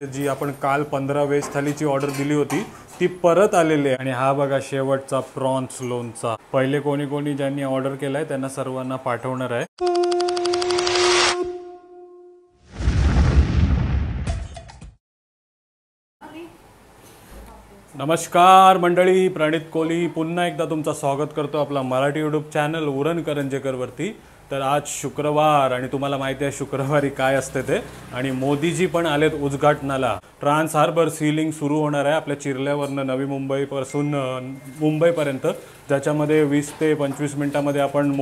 जी आपण काल 15 veg थालीची order दिली होती ती परत आलेली आहे। आणि हा बघा शेवटचा प्रॉन्स लोणचा। पहिले कोणी कोणी ज्यांनी ऑर्डर केलाय त्यांना सर्वांना पाठवणार आहे। नमस्कार मंडळी, प्रणित कोहली पुन्हा एकदा तुमचं स्वागत करतो आपला मराठी यूट्यूब चॅनल उरण करंजेकर वरती। तर आज शुक्रवार आणि तुम्हाला माहिती आहे शुक्रवारी काय असते ते, आणि मोदीजी पण आलेत उद्घाटनाला। ट्रान्स हार्बर सीलिंग सुरू होणार आहे आपल्या चिरल्यावरनं नवी मुंबईपासून मुंबईपर्यंत, ज्याच्यामध्ये 20 ते 25 मिनिटांमध्ये आपण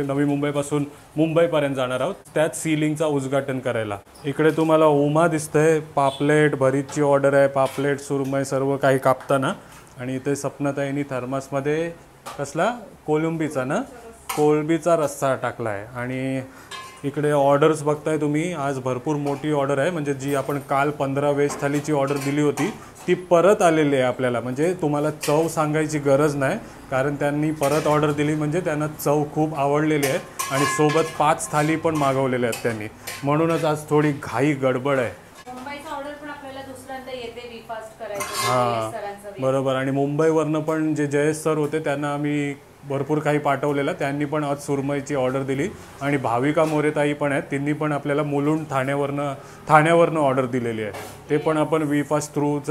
नवी मुंबईपासून मुंबईपर्यंत जाणार आहोत। त्यात सीलिंगचा उद्घाटन करायला इकडे तुम्हाला उमा दिसतंय। पापलेट भरीतची ऑर्डर आहे, पापलेट सुरमई सर्व काही कापताना। आणि इथे सपनाताईंनी थर्मासमध्ये कसला कोलंबीचा ना कोलंबीचा रस्सा टाकला आहे। आणि इकडे ऑर्डर्स बघताय तुम्ही, आज भरपूर मोठी ऑर्डर आहे। म्हणजे जी आपण काल 15 व्हेज थालीची ऑर्डर दिली होती ती परत आलेली आहे आपल्याला। म्हणजे तुम्हाला चव सांगायची गरज नाही, कारण त्यांनी परत ऑर्डर दिली म्हणजे त्यांना चव खूप आवडलेली आहे आणि सोबत 5 थाली पण मागवलेल्या आहेत त्यांनी। म्हणूनच आज थोडी घाई गडबड आहे। मुंबईचा ऑर्डर पण आपल्याला दुसऱ्यांदा येते वी फास्ट करायचं। हां बरोबर। आणि मुंबईवरनं पण जे जयेश सर होते त्यांना आम्ही भरपूर काही पाठवलेलं, त्यांनी पण आज सुरमईची ऑर्डर दिली। आणि भाविका मोरेताई पण आहेत, त्यांनी पण आपल्याला मुलुंड ठाण्यावरनं ऑर्डर दिलेली आहे। ते पण आपण वी फास्ट थ्रूच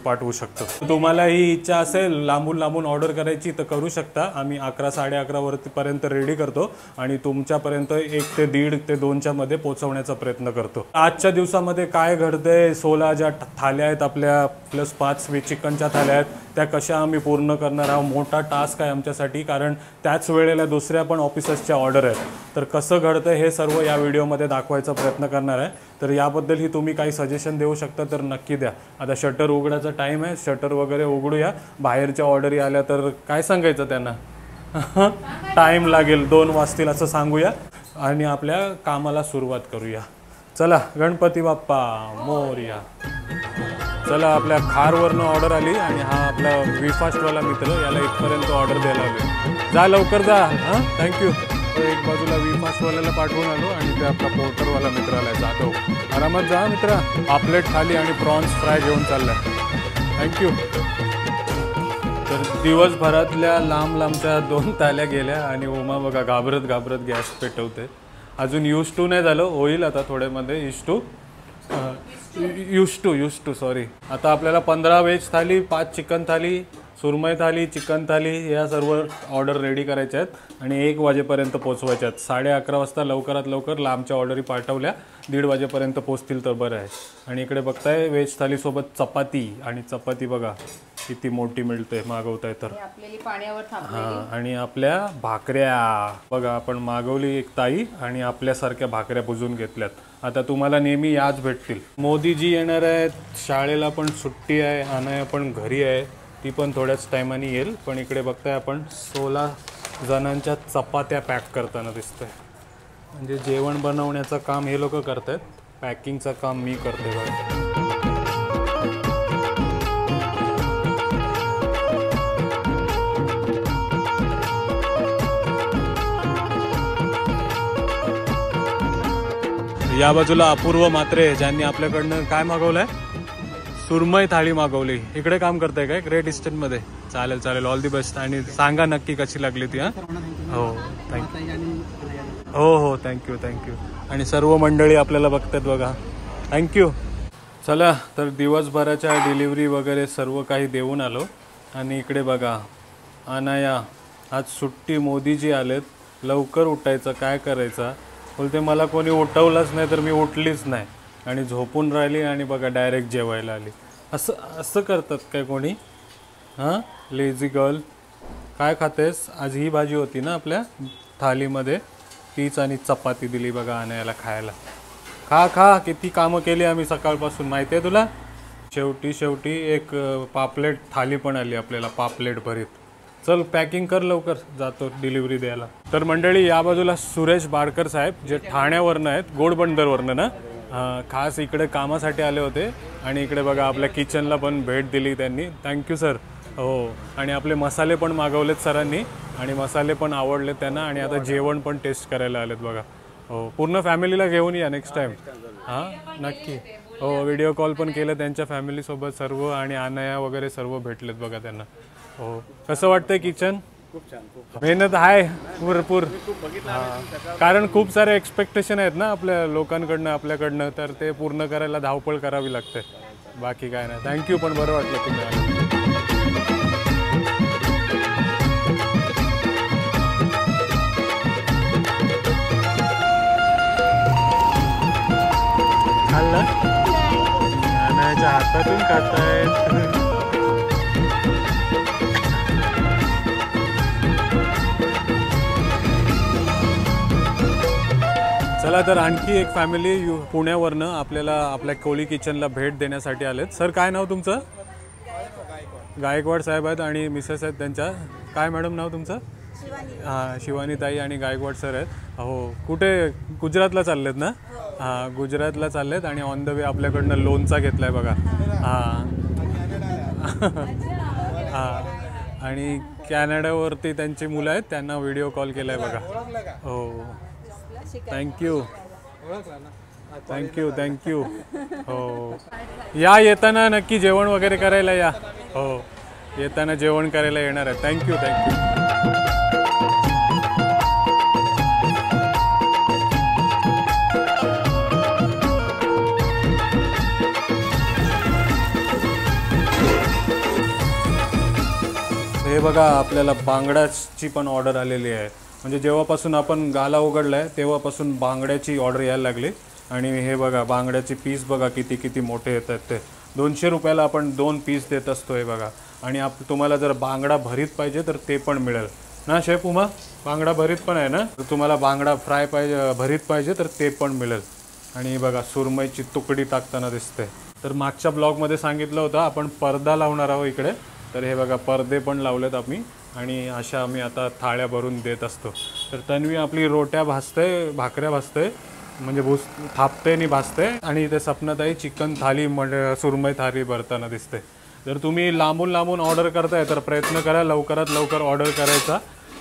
पाठवू शकतो। तुम्हाला ही इच्छा असेल लांबून ऑर्डर करायची तर करू शकता। आम्ही 11 साडे11 पर्यंत रेडी करतो आणि तुमच्यापर्यंत 1 ते 1.5 ते 2च्या मध्ये पोहोचवण्याचा प्रयत्न करतो। आजच्या दिवसामध्ये काय घडतंय, 16 ज्या थाल्या आहेत आपल्या प्लस 5 चिकनच्या थाल्या आहेत त्या कशा आम्ही पूर्ण करणार आहोत, मोठा टास्क आहे आमच्यासाठी, कारण त्याच वेळेला दुसऱ्या पण ऑफिसर्सच्या ऑर्डर आहेत। तर कसं घडतं हे सर्व या व्हिडिओमध्ये दाखवायचा प्रयत्न करणार आहे। तर याबद्दलही तुम्ही काही सजेशन देऊ शकता तर नक्की द्या। आता शटर उघडायचा टाईम आहे, शटर वगैरे उघडूया। बाहेरच्या ऑर्डरी आल्या तर काय सांगायचं त्यांना टाईम लागेल, 2 वाजतील असं सांगूया आणि आपल्या कामाला सुरुवात करूया। चला, गणपती बाप्पा मोरया। चला, आपल्या खारवरनं ऑर्डर आली आणि हा आपला वी फास्टवाला मित्र, याला इथपर्यंत ऑर्डर द्यायला आलो। जा लवकर जा। हां थँक्यू। एक बाजूला वी फास्टवाल्याला पाठवून आलो आणि ते आपला पोर्टरवाला मित्र आला जातो। आरामात जा मित्रा। पापलेट थाली आणि प्रॉन्स फ्राय घेऊन चाललाय। थँक्यू। तर दिवसभरातल्या लांबच्या 2 थाल्या गेल्या आणि उमा बघा घाबरत गॅस पेटवते। अजून यूज टू नाही झालं, होईल आता थोड्यामध्ये यूज टू सॉरी। आता आपल्याला 15 व्हेज थाली, 5 चिकन थाली, सुरमई थाली, चिकन थाली या सर्व ऑर्डर रेडी करायच्या आहेत आणि 1 वाजेपर्यंत पोचवायच्या आहेत। 11:30 वाजता लवकरात लवकर लांबच्या ऑर्डरी पाठवल्या, 1:30 वाजेपर्यंत पोचतील तर बरं आहे। आणि इकडे बघताय व्हेज थालीसोबत चपाती, आणि चपाती बघा किती मोठी मिळते मागवताय तर। हां, आणि आपल्या भाकऱ्या बघा आपण मागवली एक ताई आणि आपल्यासारख्या भाकऱ्या बुजून घेतल्यात। आता तुम्हाला नेहमी याच भेटतील। मोदीजी येणार आहेत, शाळेला पण सुट्टी आहे, अनया पण घरी आहे, ती पण थोड्याच टायमाने येईल। पण इकडे बघताय आपण 16 जणांच्या चपात्या पॅक करताना दिसतंय। म्हणजे जेवण बनवण्याचं काम हे लोक करतात, पॅकिंगचं काम मी करते बघा। या बाजूला अपूर्व मात्रे, ज्यांनी आपल्याकडनं काय मागवलंय, सुरमई थाळी मागवली। इकडे काम करताय काय ग्रेट ईस्टर्नमध्ये? चालेल, ऑल दी बेस्ट। आणि सांगा नक्की कशी लागली ती। हां हो थँक्यू। हो थँक्यू। आणि सर्व मंडळी आपल्याला बघतात बघा, थँक्यू। चला, तर दिवसभराच्या डिलिव्हरी वगैरे सर्व काही देऊन आलो। आणि इकडे बघा अनाया, आज सुट्टी, मोदीजी आलेत, लवकर उठायचं, काय करायचं बोलते, मला कोणी उठवलंच नाही तर मी उठलीच नाही आणि झोपून राहिली आणि बघा डायरेक्ट जेवायला आली। असं करतात काय कोणी? हां लेझी गर्ल। काय खातेस? आज ही भाजी होती ना आपल्या थालीमध्ये, तीच आणि चपाती दिली बघा अनायाला खायला। खा, किती कामं केली आम्ही सकाळपासून माहिती आहे तुला। शेवटी एक पापलेट थाली पण आली आपल्याला, पापलेट भरीत। चल पॅकिंग कर लवकर, जातो डिलिव्हरी द्यायला। तर मंडळी या बाजूला सुरेश बाडकर साहेब, जे ठाण्यावरनं आहेत, गोडबंदरवरनं ना, खास इकडे कामासाठी आले होते। आणि इकडे बघा आपल्या किचनला पण भेट दिली त्यांनी, थँक्यू सर। हो, आणि आपले मसाले पण मागवलेत सरांनी आणि मसाले पण आवडले त्यांना, आणि आता जेवण पण टेस्ट करायला आलेत बघा। हो, पूर्ण फॅमिलीला घेऊन या नेक्स्ट टाइम। हां नक्की। हो व्हिडिओ कॉल पण केलं त्यांच्या फॅमिलीसोबत सर्व आणि अनया वगैरे सर्व भेटलेत बघा त्यांना. हो कसं वाटतंय किचन? खूप छान, खूप मेहनत आहे भरपूर. खूप बघितलं हां. कारण खूप सारे एक्सपेक्टेशन आहेत ना आपल्या लोकांकडनं आपल्याकडनं, तर ते पूर्ण करायला धावपळ करावी लागते. बाकी काय नाही. थँक्यू, पण बरं वाटलं तुम्ही आले. खाल्लं? नानाच्या हातातून खातायत. चला तर आणखी एक फॅमिली पुण्यावरनं आपल्याला आपल्या कोली किचनला भेट देण्यासाठी आलेत. सर काय नाव तुमचं? गायकवाड साहेब आहेत आणि मिसेस आहेत त्यांच्या. काय मॅडम नाव तुमचं? हां शिवानी ताई आणि गायकवाड सर आहेत. हो कुठे गुजरातला चाललेत ना? हां गुजरातला चाललेत आणि ऑन द वे आपल्याकडनं लोनचा घेतला आहे बघा. हां हां आणि कॅनडावरती त्यांची मुलं आहेत, त्यांना व्हिडिओ कॉल केला आहे बघा. हो थँक्यू थँक्यू थँक्यू. हो या येताना नक्की जेवण वगैरे करायला या. हो येताना जेवण करायला येणार आहे. Thank you thank you. हे बघा आपल्याला बांगड्याची पण ऑर्डर आलेली आहे. म्हणजे जेव्हापासून आपण गाला उघडला आहे तेव्हापासून बांगड्याची ऑर्डर यायला लागली. आणि हे बघा बांगड्याचे पीस बघा किती किती मोठे येतात ते. 200 रुपयाला आपण 2 पीस देत असतो हे बघा. आणि तुम्हाला जर बांगडा भरीत पाहिजे तर ते पण मिळेल ना शेफ उमा? बांगडा भरीत पण आहे ना? तर तुम्हाला बांगडा फ्राय पाहिजे भरीत पाहिजे तर ते पण मिळेल. आणि बघा सुरमईची तुकडी टाकताना दिसते. तर मागच्या ब्लॉगमध्ये सांगितलं होतं आपण पडदा लावणार आहोत इकडे. तर हे बघा पडदे पण लावलेत आम्ही आणि अशा आम्ही आता थाळ्या भरून देत असतो. तर तन्वी आपली रोट्या भाजते, भाकऱ्या भाजते, म्हणजे थापते आणि भाजते. आणि इथे सपनाताई चिकन थाली म्हणजे सुरमई थाली भरताना दिसते. जर तुम्ही लांबून लांबून ऑर्डर करताय तर प्रयत्न करा लवकरात लवकर ऑर्डर करायचा,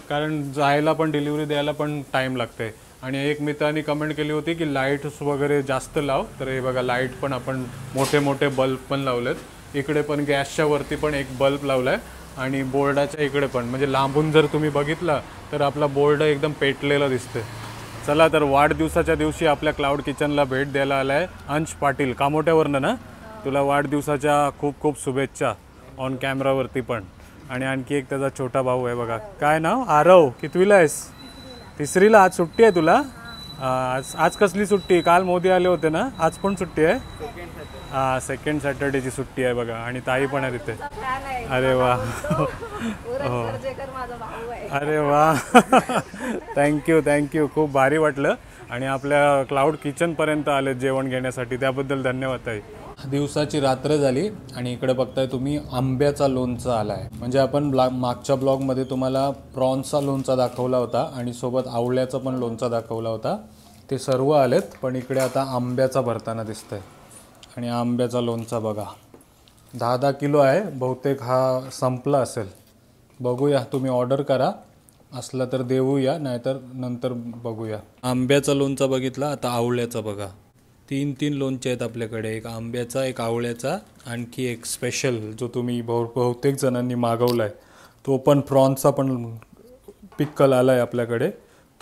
कारण जायला पण डिलिव्हरी द्यायला पण टाईम लागते. आणि एक मित्रांनी कमेंट केली होती की लाईट्स वगैरे जास्त लाव. तर हे बघा लाईट पण आपण मोठे मोठे बल्ब पण लावलेत. इकडे पण गॅसच्या वरती पण एक बल्ब लावला आहे आणि बोर्डाच्या इकडे पण. म्हणजे लांबून जर तुम्ही बघितला तर आपला बोर्ड एकदम पेटलेला दिसते. चला तर वाढदिवसाच्या दिवशी आपल्या क्लाउड किचनला भेट द्यायला आला आहे अंश पाटील कामोट्यावरनं ना. तुला वाढदिवसाच्या खूप खूप शुभेच्छा ऑन कॅमेरावरती पण. आणि आणखी एक त्याचा छोटा भाऊ आहे बघा. काय नाव? आरव. कितवीला आहेस? 3रीला. आज सुट्टी आहे तुला? आज कसली सुट्टी? काल मोदी आले होते ना, आज पण सुट्टी आहे? हां सेकंड सॅटर्डेची सुट्टी आहे बघा. आणि ताई पण आहे तिथे. अरे वा हो अरे वा थँक्यू थँक्यू. खूप भारी वाटलं. आणि आपल्या क्लाउड किचनपर्यंत आले जेवण घेण्यासाठी, त्याबद्दल धन्यवाद ताई. दिवसाची रात्र झाली आणि इकडे बघताय तुम्ही आंब्याचा लोणचा आला आहे. म्हणजे आपण मागच्या ब्लॉगमध्ये तुम्हाला प्रॉन्सचा लोणचा दाखवला होता आणि सोबत आवळ्याचा पण लोणचा दाखवला होता. ते सर्व आलेत, पण इकडे आता आंब्याचा भरताना दिसतंय. आणि आंब्याचा लोणचा बघा 10-10 किलो आहे. बहुतेक हा संपला असेल. बघूया, तुम्ही ऑर्डर करा, असला तर देऊया, नाहीतर नंतर बघूया. आंब्याचा लोणचा बघितला, आता आवळ्याचा बघा. 3 लोणचे आहेत आपल्याकडे. एक आंब्याचा, एक आवळ्याचा, आणखी एक स्पेशल जो तुम्ही बहुतेक जणांनी मागवला आहे तो पण प्रॉन्सचा पण पिक्कल आला आहे आपल्याकडे,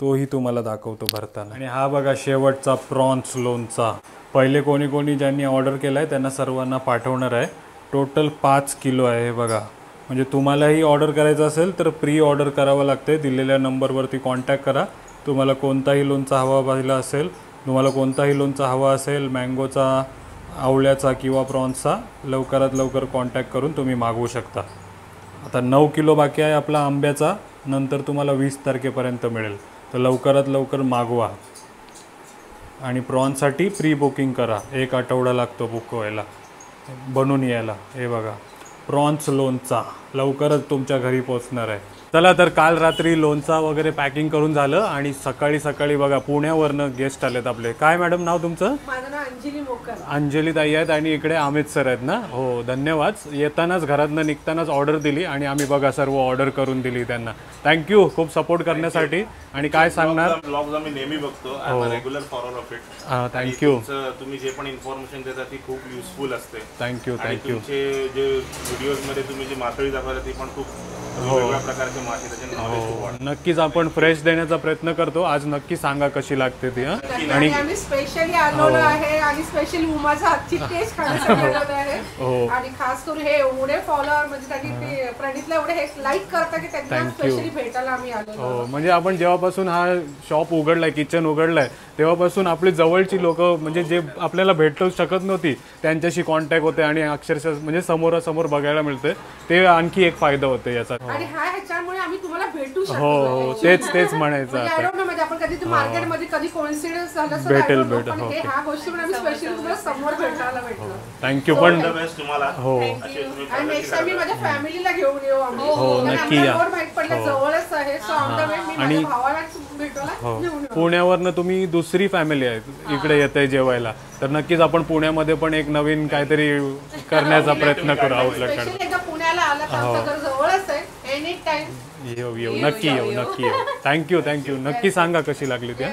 तोही तुम्हाला दाखवतो भरताना. आणि हा बघा शेवटचा प्रॉन्स लोणचा. पहिले कोणी ज्यांनी ऑर्डर केला आहे त्यांना सर्वांना पाठवणार आहे. टोटल 5 किलो आहे हे बघा. म्हणजे तुम्हालाही ऑर्डर करायचं असेल तर प्री ऑर्डर करावं लागते. दिलेल्या नंबरवरती कॉन्टॅक्ट करा. तुम्हाला कोणताही लोणचा हवा असेल मँगोचा, आवळ्याचा किंवा प्रॉन्सचा, लवकरात लवकर कॉन्टॅक्ट करून तुम्ही मागवू शकता. आता 9 किलो बाकी आहे आपला आंब्याचा, नंतर तुम्हाला 20 तारखेपर्यंत मिळेल. तर लवकरात लवकर मागवा. आणि प्रॉन्ससाठी प्री बुकिंग करा. 1 आठवडा लागतो बुक व्हायला, बनून यायला. हे बघा प्रॉन्स लोणचा लवकरच तुमच्या घरी पोचणार आहे. चला तर काल रात्री लोणचा वगैरे पॅकिंग करून झालं आणि सकाळी बघा पुण्यावरनं गेस्ट आलेत आपले. काय मॅडम नाव तुमचं? माझं नाव अंजली अंजली मोकर. अंजली ताई आहेत आणि इकडे अमित सर आहेत ना. हो धन्यवाद. येतानाच घरातनं निघतानाच ऑर्डर दिली आणि आम्ही बघा सर्व ऑर्डर करून दिली त्यांना. थँक्यू खूप सपोर्ट करण्यासाठी. आणि काय सांगणार? ब्लॉग्स आम्ही नेहमी बघतो. I am regular follower of it. Thank you. तुम्ही जे पण इन्फॉर्मेशन देता ती खूप युजफुल असते. थँक्यू आणि थँक्यू. तुमचे जे व्हिडिओज मध्ये तुम्ही जी मासळी दाखवता ती पण खूप वेगवेगळ्या प्रकारचे मासे त्याचे नॉलेज खूप वाढतं. नक्कीच आपण फ्रेश देण्याचा प्रयत्न करतो. आज नक्की सांगा कशी लागते ती. आणि आम्ही स्पेशली आलेलो आहे आणि स्पेशली उमाचा हातची टेस्ट खाण्यासाठी आलेलो आहे. आणि खास करून हे एवढे फॉलोअर म्हणजे त्यांनी प्रणितला एवढे हे लाईक करता की त्यांना स्पेशली भेटायला आम्ही आलेलो. हो म्हणजे आपण जेव्हापासून हा शॉप उघडलाय, किचन उघडलाय, तेव्हापासून आपली जवळची लोक म्हणजे जे आपल्याला भेटू शकत नव्हती त्यांच्याशी कॉन्टॅक्ट होते आणि अक्षरशः म्हणजे समोरासमोर बघायला मिळते. ते आणखी एक फायदा होते याचा. आणि ह्याच्यामुळे आम्ही तुम्हाला भेटू शकतो. हो तेच म्हणायचं आता. म्हणजे आपण कधी मार्केटमध्ये कधी कोइन्सिडन्स झालं भेटेल पण हे ह्या गोष्टी पण आम्ही स्पेशली तुम्हाला समोर भेटायला भेटलो. थँक्यू. पण बेस्ट तुम्हाला. हो आणि नेक्स्ट टाइम मी माझ्या फॅमिलीला घेऊन येऊ आम्ही. नक्की या. माहित पडलं जवळच आहे. सो ऑन द वे मी माझ्या भावालाच भेटायला घेऊन येऊ. पुण्यावरनं तुम्ही दुसरी फॅमिली आहे इकडे येते जेवायला, तर नक्कीच आपण पुण्यामध्ये पण एक नवीन काहीतरी करण्याचा प्रयत्न करू. आउटलेट स्पेशली एकदा पुण्याला आला तर आमचं घर जवळच आहे. एनी टाइम येऊ नक्की येऊ. थँक्यू. नक्की सांगा कशी लागली त्या.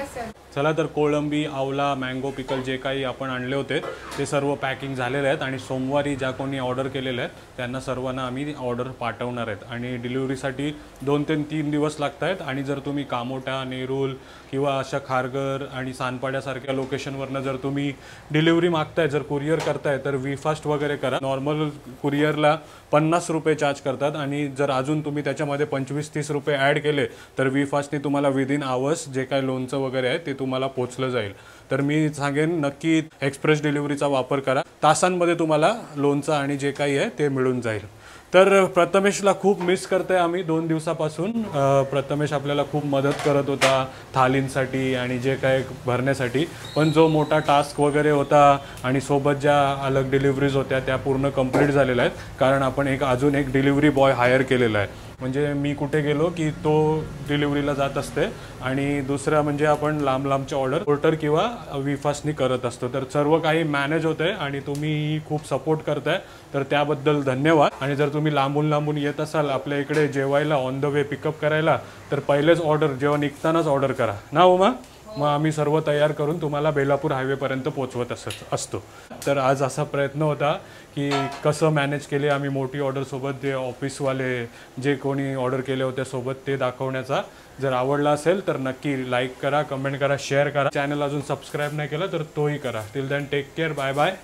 चला तर कोळंबी, आवला, मँगो पिकल जे काही आपण आणले होते ते सर्व पॅकिंग झालेले आहेत आणि सोमवारी ज्या कोणी ऑर्डर केलेले आहेत त्यांना सर्वांना आम्ही ऑर्डर पाठवणार आहेत. आणि डिलिव्हरीसाठी 2 ते 3 दिवस लागत आहेत. आणि जर तुम्ही कामोठा, नेरूल किंवा अशा खारघर आणि सानपाड्यासारख्या लोकेशनवरनं जर तुम्ही डिलिव्हरी मागताय, जर कुरिअर करताय तर वीफास्ट वगैरे करा. नॉर्मल कुरिअरला 50 रुपये चार्ज करतात आणि जर अजून तुम्ही त्याच्यामध्ये 25-30 रुपये ॲड केले तर वीफास्टने तुम्हाला विदिन आवर्स जे काय लोणचं वगैरे आहे ते तुम्हाला पोचलं जाईल. तर मी सांगेन नक्की एक्सप्रेस डिलिव्हरीचा वापर करा. तासांमध्ये तुम्हाला लोणचं आणि जे काही आहे ते मिळून जाईल. तर प्रथमेशला खूप मिस करतोय आम्ही 2 दिवसापासून. प्रथमेश आपल्याला खूप मदत करत होता थालींसाठी आणि जे काय भरण्यासाठी. पण जो मोठा टास्क वगैरे होता आणि सोबत ज्या अलग डिलिव्हरीज होत्या त्या पूर्ण कंप्लीट झालेल्या आहेत. कारण आपण अजून एक डिलिव्हरी बॉय हायर केलेला आहे. म्हणजे मी कुठे गेलो की तो डिलिव्हरीला जात असते. आणि दुसरा म्हणजे आपण लांबचे ऑर्डर पोर्टर किंवा वीफास्टनी करत असतो. तर सर्व काही मॅनेज होतंय आणि तुम्ही खूप सपोर्ट करताय तर त्याबद्दल धन्यवाद. आणि जर तुम्ही लांबून येत असाल आपल्या इकडे जेवायला ऑन द वे पिकअप करायला तर पहिलेच ऑर्डर जेव्हा निघतानाच ऑर्डर करा ना उमा. मग आम्ही सर्व तयार करून तुम्हाला बेलापूर हायवेपर्यंत पोचवत असतो. तर आज असा प्रयत्न होता की कसं मॅनेज केले आम्ही मोठी ऑर्डरसोबत जे ऑफिसवाले जे कोणी ऑर्डर केले होते सोबत ते दाखवण्याचा. जर आवडला असेल तर नक्की लाईक करा, कमेंट करा, शेअर करा. चॅनल अजून सबस्क्राईब नाही केलं तर तोही करा. Till then take care. Bye bye.